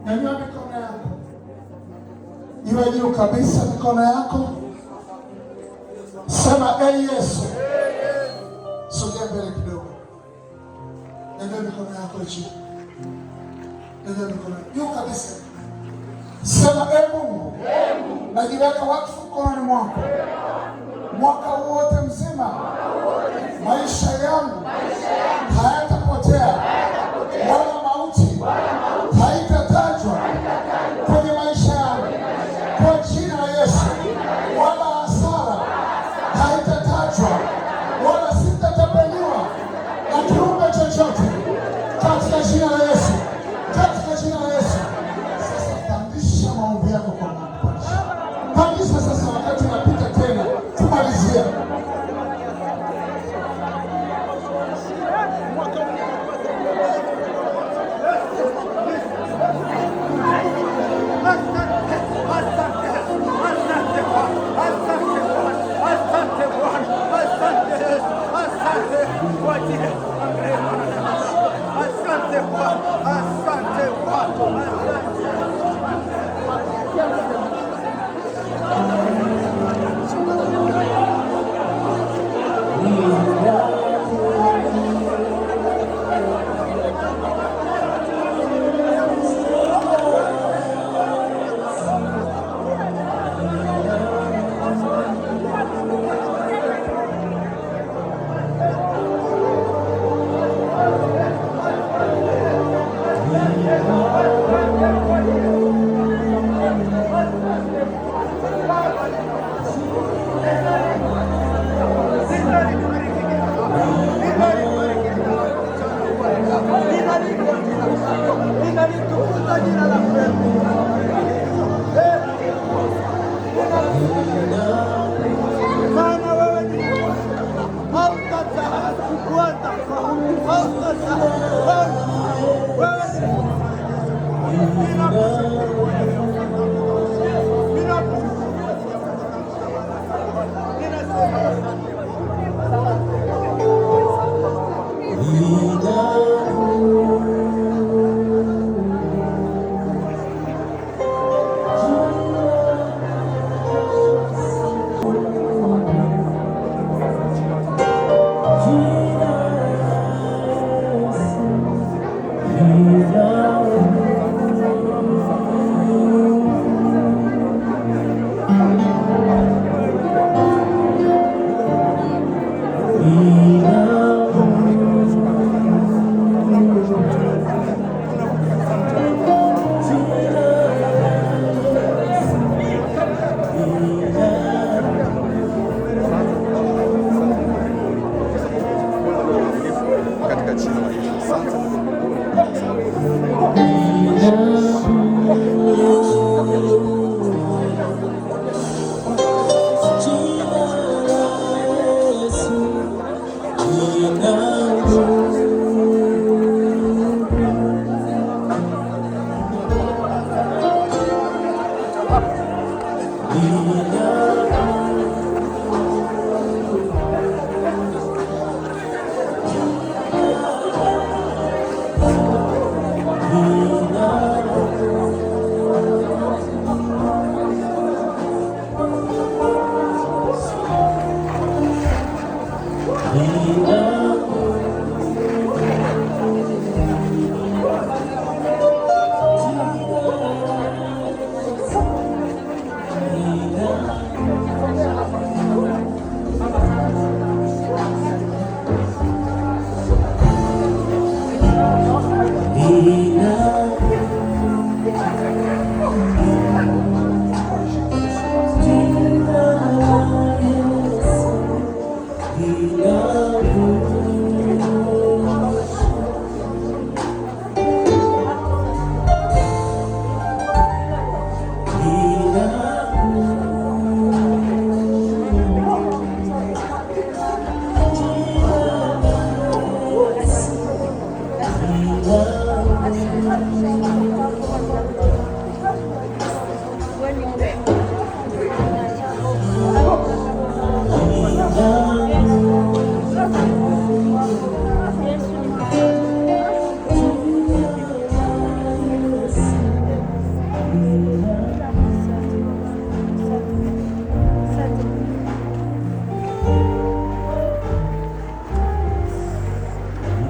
Nyanyua mikono yako iwe juu kabisa, mikono yako. Sema Yesu. Sogea mbele kidogo. Nyanyua mikono yako juu. Nyanyua mikono juu kabisa. Sema Mungu, najiweka wakfu mkononi mwako. Mwaka wote mzima maisha yangu hayatapotea, wala mauti haitatajwa kwenye maisha yangu, kwa jina la Yesu. Wala hasara haitatajwa, wala sitatapeliwa na kiumbe chochote, katika jina la Yesu, katika jina la Yesu. Sasa pandisha maombi yako kwa Mungu. Pandisha sasa, wakati unapita tena, tumalizia.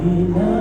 Ina